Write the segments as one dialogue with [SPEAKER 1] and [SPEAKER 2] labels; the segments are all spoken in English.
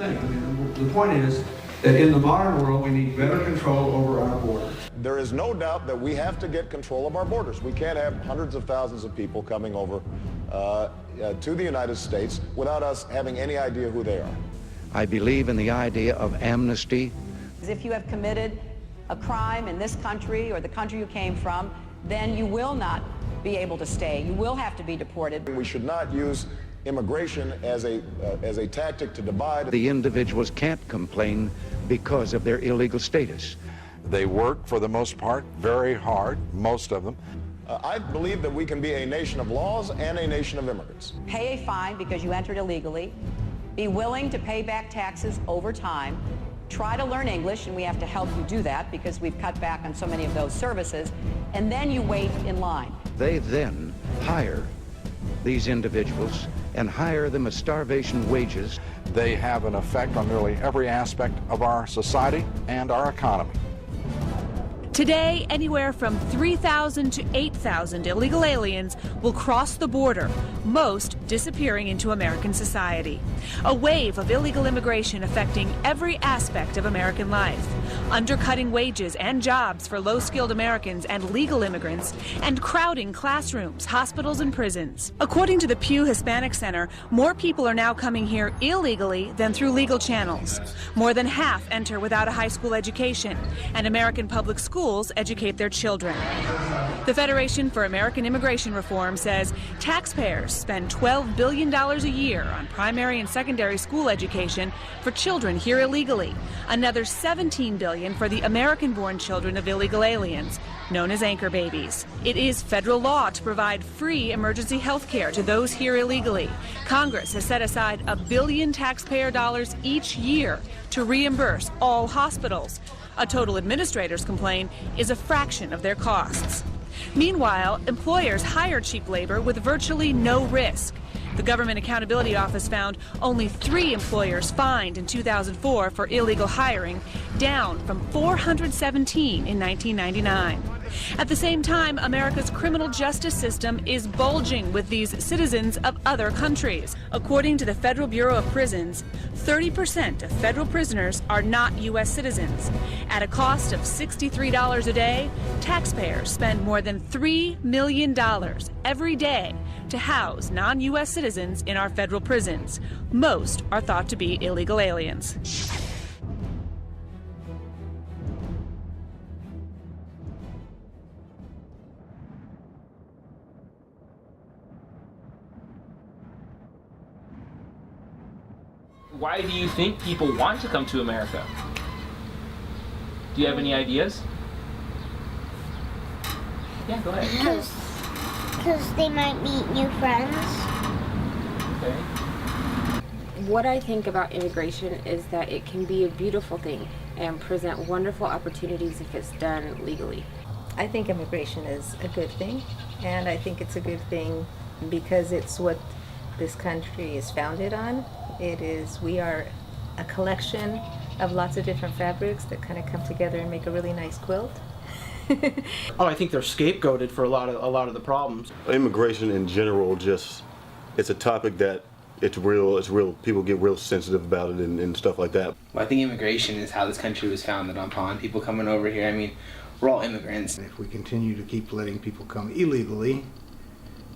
[SPEAKER 1] thing. I mean, the point is that in the modern world, we need better control over our borders.
[SPEAKER 2] There is no doubt that we have to get control of our borders. We can't have hundreds of thousands of people coming over to the United States without us having any idea who they are.
[SPEAKER 3] I believe in the idea of amnesty.
[SPEAKER 4] If you have committed a crime in this country or the country you came from, then you will not be able to stay. You will have to be deported.
[SPEAKER 2] We should not use immigration as a tactic to divide.
[SPEAKER 3] The individuals can't complain because of their illegal status.
[SPEAKER 5] They work, for the most part, very hard, most of them.
[SPEAKER 2] I believe that we can be a nation of laws and a nation of immigrants.
[SPEAKER 4] Pay a fine because you entered illegally. Be willing to pay back taxes over time. Try to learn English, and we have to help you do that because we've cut back on so many of those services. And then you wait in line.
[SPEAKER 3] They then hire these individuals and hire them at starvation wages.
[SPEAKER 5] They have an effect on nearly every aspect of our society and our economy.
[SPEAKER 6] Today, anywhere from 3,000 to 8,000 illegal aliens will cross the border, most disappearing into American society. A wave of illegal immigration affecting every aspect of American life, undercutting wages and jobs for low-skilled Americans and legal immigrants, and crowding classrooms, hospitals, and prisons. According to the Pew Hispanic Center, more people are now coming here illegally than through legal channels. More than half enter without a high school education, and American public schools educate their children. The Federation for American Immigration Reform says taxpayers spend $12 billion a year on primary and secondary school education for children here illegally, another $17 billion for the American-born children of illegal aliens, known as anchor babies. It is federal law to provide free emergency health care to those here illegally. Congress has set aside $1 billion taxpayer dollars each year to reimburse all hospitals. A total, administrators complain, is a fraction of their costs. Meanwhile, employers hire cheap labor with virtually no risk. The Government Accountability Office found only 3 employers fined in 2004 for illegal hiring, down from 417 in 1999. At the same time, America's criminal justice system is bulging with these citizens of other countries. According to the Federal Bureau of Prisons, 30% of federal prisoners are not U.S. citizens. At a cost of $63 a day, taxpayers spend more than $3 million every day to house non-U.S. citizens in our federal prisons. Most are thought to be illegal aliens.
[SPEAKER 7] Why do you think people want to come to America? Do you have any ideas? Yeah, go ahead.
[SPEAKER 8] Because they might meet new friends.
[SPEAKER 7] Okay.
[SPEAKER 9] What I think about immigration is that it can be a beautiful thing and present wonderful opportunities if it's done legally.
[SPEAKER 10] I think immigration is a good thing, and I think it's a good thing because it's what this country is founded on. We are a collection of lots of different fabrics that kind of come together and make a really nice quilt.
[SPEAKER 11] I think they're scapegoated for a lot of the problems.
[SPEAKER 12] Immigration in general, it's a topic that it's real. People get real sensitive about it and stuff like that.
[SPEAKER 13] Well, I think immigration is how this country was founded upon. People coming over here. I mean, we're all immigrants.
[SPEAKER 14] If we continue to keep letting people come illegally,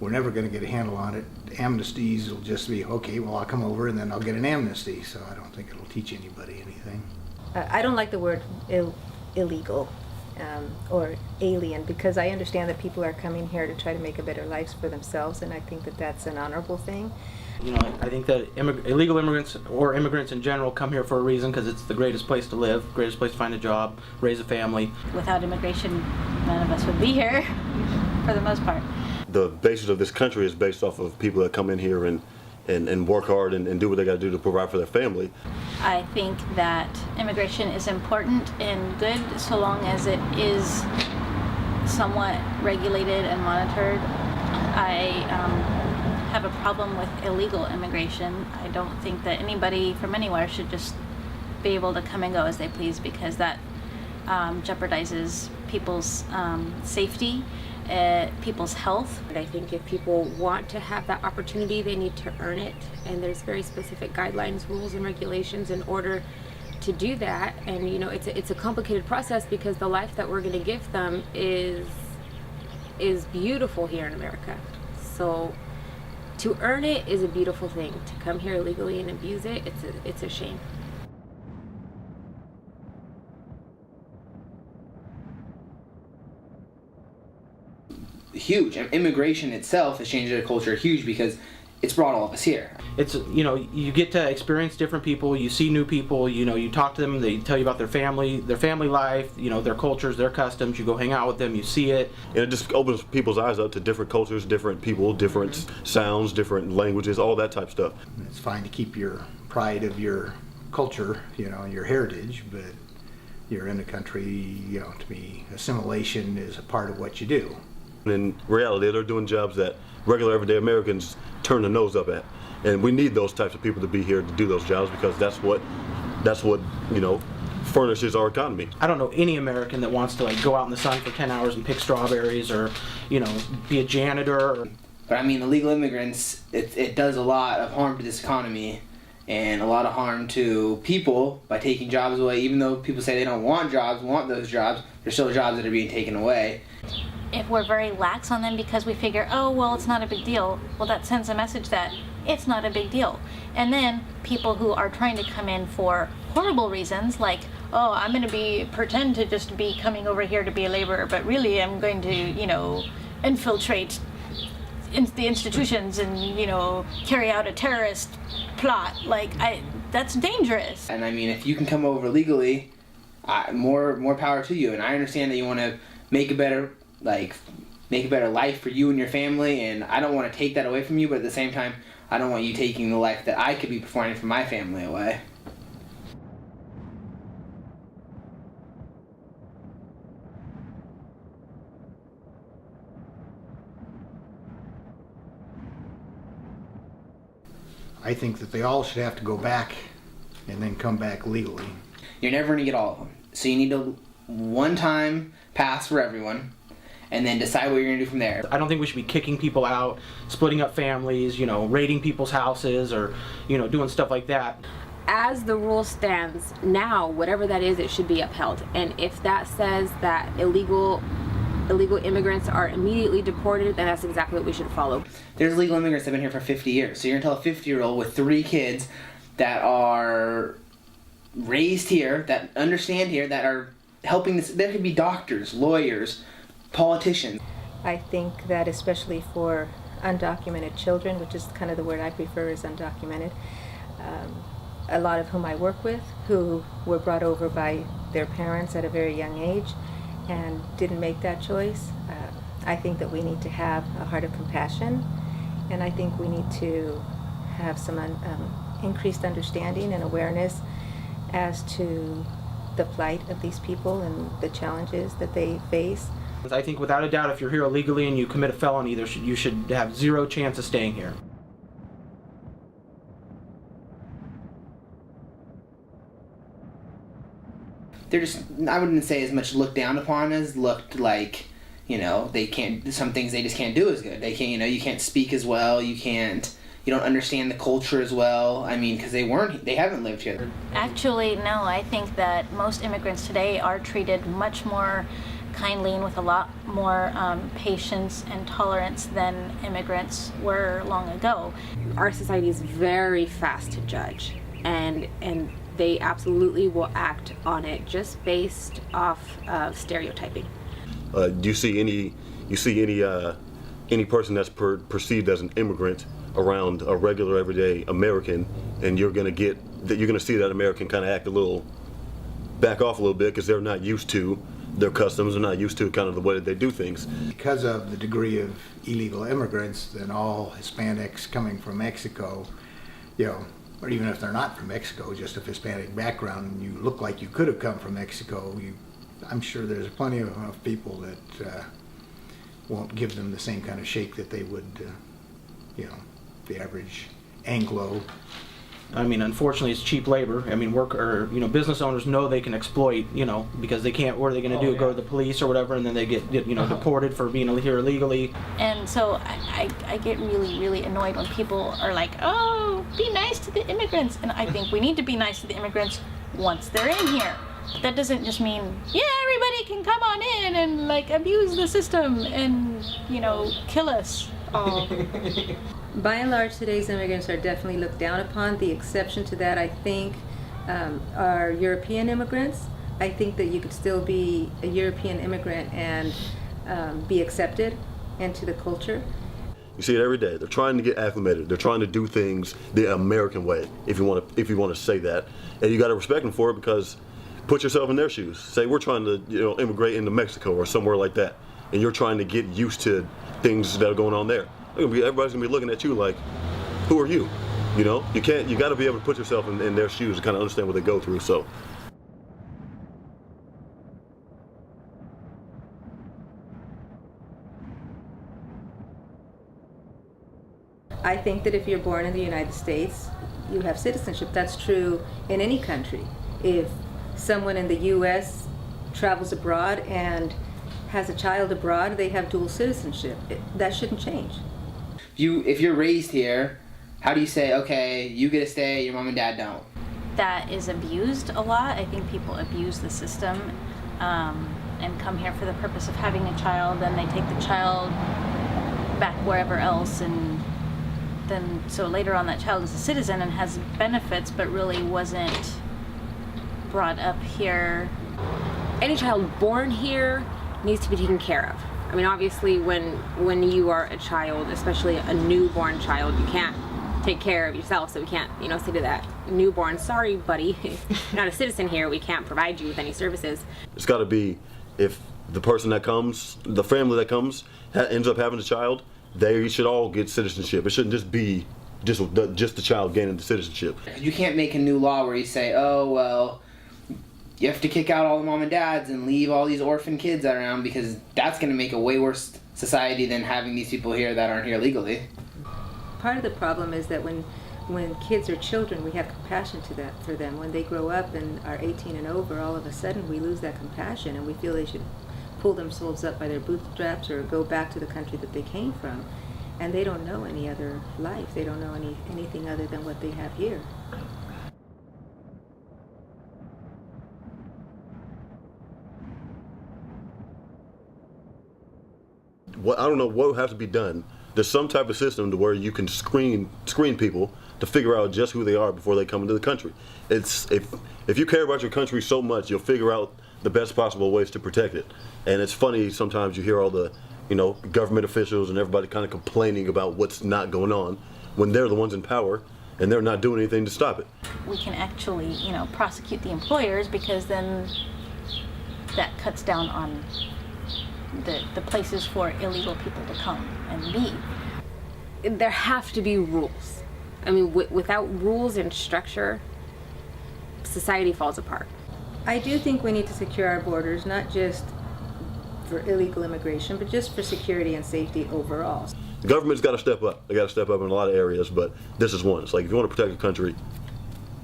[SPEAKER 14] we're never going to get a handle on it. Amnesties will just be, okay, well, I'll come over and then I'll get an amnesty. So I don't think it'll teach anybody anything.
[SPEAKER 10] I don't like the word illegal or alien, because I understand that people are coming here to try to make a better life for themselves, and I think that that's an honorable thing.
[SPEAKER 11] You know, I think that illegal immigrants or immigrants in general come here for a reason, because it's the greatest place to live, greatest place to find a job, raise a family.
[SPEAKER 15] Without immigration, none of us would be here, for the most part.
[SPEAKER 12] The basis of this country is based off of people that come in here and work hard and do what they got to do to provide for their family.
[SPEAKER 15] I think that immigration is important and good so long as it is somewhat regulated and monitored. I have a problem with illegal immigration. I don't think that anybody from anywhere should just be able to come and go as they please, because that jeopardizes people's safety
[SPEAKER 9] at people's health. I think if people want to have that opportunity, they need to earn it. And there's very specific guidelines, rules, and regulations in order to do that. And you know, it's a complicated process because the life that we're going to give them is beautiful here in America. So to earn it is a beautiful thing. To come here illegally and abuse it, it's a shame.
[SPEAKER 13] Huge. Immigration itself has changed the culture huge because it's brought all of us here.
[SPEAKER 11] It's, you know, you get to experience different people, you see new people, you know, you talk to them, they tell you about their family life, you know, their cultures, their customs, you go hang out with them, you see it.
[SPEAKER 12] And it just opens people's eyes up to different cultures, different people, different sounds, different languages, all that type of stuff.
[SPEAKER 14] It's fine to keep your pride of your culture, you know, your heritage, but you're in a country, you know, to me, assimilation is a part of what you do.
[SPEAKER 12] In reality, they're doing jobs that regular everyday Americans turn their nose up at. And we need those types of people to be here to do those jobs because that's what, you know, furnishes our economy.
[SPEAKER 11] I don't know any American that wants to like go out in the sun for 10 hours and pick strawberries or, you know, be a janitor.
[SPEAKER 13] But I mean, illegal immigrants, it does a lot of harm to this economy and a lot of harm to people by taking jobs away. Even though people say they don't want jobs, want those jobs, there's still jobs that are being taken away.
[SPEAKER 15] If we're very lax on them because we figure, oh, well, it's not a big deal, well, that sends a message that it's not a big deal. And then people who are trying to come in for horrible reasons, like, oh, I'm going to pretend to just be coming over here to be a laborer, but really I'm going to, you know, infiltrate the institutions and, you know, carry out a terrorist plot. Like, that's dangerous.
[SPEAKER 13] And I mean, if you can come over legally, more power to you. And I understand that you want to make a better life for you and your family, and I don't want to take that away from you, but at the same time, I don't want you taking the life that I could be providing for my family away.
[SPEAKER 14] I think that they all should have to go back and then come back legally.
[SPEAKER 13] You're never going to get all of them. So you need a one-time pass for everyone, and then decide what you're going to do from there.
[SPEAKER 11] I don't think we should be kicking people out, splitting up families, you know, raiding people's houses or, you know, doing stuff like that.
[SPEAKER 9] As the rule stands now, whatever that is, it should be upheld. And if that says that illegal immigrants are immediately deported, then that's exactly what we should follow.
[SPEAKER 13] There's illegal immigrants that have been here for 50 years. So you're going to tell a 50-year-old with 3 kids that are raised here, that understand here, that are helping this. There could be doctors, lawyers, politicians.
[SPEAKER 10] I think that especially for undocumented children, which is kind of the word I prefer is undocumented, a lot of whom I work with who were brought over by their parents at a very young age and didn't make that choice. I think that we need to have a heart of compassion, and I think we need to have some increased understanding and awareness as to the plight of these people and the challenges that they face.
[SPEAKER 11] I think without a doubt, if you're here illegally and you commit a felony, you should have 0 chance of staying here.
[SPEAKER 13] They're just, I wouldn't say as much looked down upon as looked like, you know, they can't, some things they just can't do as good. They can't, you know, you can't speak as well, you don't understand the culture as well. I mean, because they haven't lived here.
[SPEAKER 15] Actually, no, I think that most immigrants today are treated much more kindly and with a lot more patience and tolerance than immigrants were long ago.
[SPEAKER 9] Our society is very fast to judge, and they absolutely will act on it just based off of stereotyping.
[SPEAKER 12] Do you see any person that's perceived as an immigrant around a regular everyday American, and you're gonna see that American kind of act a little, back off a little bit because they're not used to their customs, they're not used to kind of the way that they do things.
[SPEAKER 14] Because of the degree of illegal immigrants, then all Hispanics coming from Mexico, you know, or even if they're not from Mexico, just a Hispanic background, and you look like you could have come from Mexico, I'm sure there's plenty of people that won't give them the same kind of shake that they would, you know, the average Anglo
[SPEAKER 11] I mean, unfortunately, it's cheap labor. I mean, business owners know they can exploit, because they can't. What are they going to do? Go to the police or whatever, and then they get deported for being here illegally.
[SPEAKER 15] And so I get really, really annoyed when people are like, "Oh, be nice to the immigrants," and I think we need to be nice to the immigrants once they're in here. But that doesn't just mean, yeah, everybody can come on in and like abuse the system and kill us all.
[SPEAKER 10] By and large, today's immigrants are definitely looked down upon. The exception to that, I think, are European immigrants. I think that you could still be a European immigrant and be accepted into the culture.
[SPEAKER 12] You see it every day. They're trying to get acclimated. They're trying to do things the American way, if you want to say that. And you got to respect them for it, because put yourself in their shoes. Say we're trying to immigrate into Mexico or somewhere like that, and you're trying to get used to things that are going on there. Everybody's gonna be looking at you like, who are you? You got to be able to put yourself in their shoes and kind of understand what they go through. So.
[SPEAKER 10] I think that if you're born in the United States, you have citizenship. That's true in any country. If someone in the U.S. travels abroad and has a child abroad, they have dual citizenship. That shouldn't change.
[SPEAKER 13] If you're raised here, how do you say, okay, you get to stay, your mom and dad don't?
[SPEAKER 15] That is abused a lot. I think people abuse the system and come here for the purpose of having a child, then they take the child back wherever else, and then so later on that child is a citizen and has benefits but really wasn't brought up here.
[SPEAKER 9] Any child born here needs to be taken care of. I mean, obviously, when you are a child, especially a newborn child, you can't take care of yourself, so we can't, say to that newborn, sorry, buddy, you're not a citizen here, we can't provide you with any services.
[SPEAKER 12] It's got to be, if the person that comes, the family that comes, ends up having a child, they should all get citizenship. It shouldn't just be just the child gaining the citizenship.
[SPEAKER 13] You can't make a new law where you say, oh, well, you have to kick out all the mom and dads and leave all these orphan kids around, because that's going to make a way worse society than having these people here that aren't here legally.
[SPEAKER 10] Part of the problem is that when kids are children, we have compassion for them. When they grow up and are 18 and over, all of a sudden we lose that compassion and we feel they should pull themselves up by their bootstraps or go back to the country that they came from. And they don't know any other life. They don't know anything other than what they have here.
[SPEAKER 12] I don't know what would have to be done. There's some type of system to where you can screen people to figure out just who they are before they come into the country. If you care about your country so much, you'll figure out the best possible ways to protect it. And it's funny, sometimes you hear all the government officials and everybody kind of complaining about what's not going on when they're the ones in power and they're not doing anything to stop it.
[SPEAKER 15] We can actually, prosecute the employers, because then that cuts down on the places for illegal people to come and leave.
[SPEAKER 9] There have to be rules. I mean, without rules and structure, society falls apart.
[SPEAKER 10] I do think we need to secure our borders, not just for illegal immigration, but just for security and safety overall.
[SPEAKER 12] The government's got to step up. They got to step up in a lot of areas, but this is one. It's like, if you want to protect your country,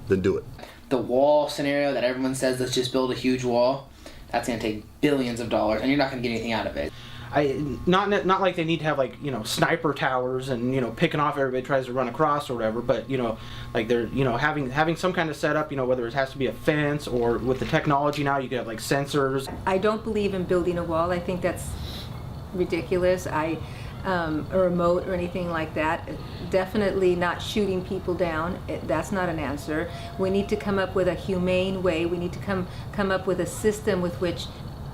[SPEAKER 12] then do it.
[SPEAKER 13] The wall scenario that everyone says, let's just build a huge wall, that's going to take billions of dollars, and you're not going to get anything out of it.
[SPEAKER 11] Not like they need to have sniper towers and picking off everybody tries to run across or whatever, but like they're having some kind of setup, whether it has to be a fence or with the technology now you can have sensors.
[SPEAKER 10] I don't believe in building a wall. I think that's ridiculous. A remote or anything like that. Definitely not shooting people down. That's not an answer. We need to come up with a humane way. We need to come up with a system with which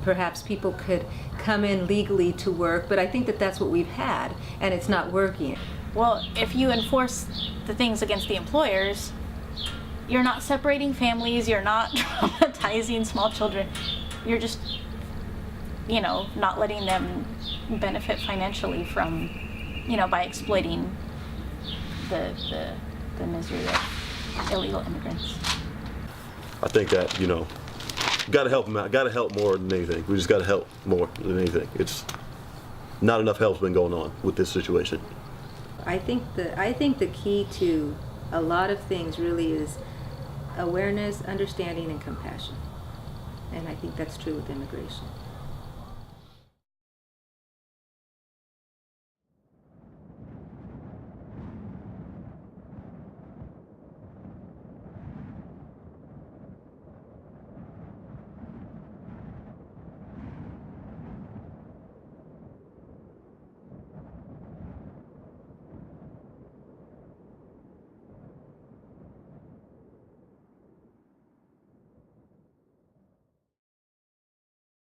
[SPEAKER 10] perhaps people could come in legally to work, but I think that that's what we've had, and it's not working.
[SPEAKER 15] Well, if you enforce the things against the employers, you're not separating families, you're not traumatizing small children, you're just, not letting them benefit financially from, by exploiting the misery of illegal immigrants.
[SPEAKER 12] I think that, got to help them out. Got to help more than anything. We just got to help more than anything. It's not enough help's been going on with this situation.
[SPEAKER 10] I think the key to a lot of things really is awareness, understanding, and compassion. And I think that's true with immigration.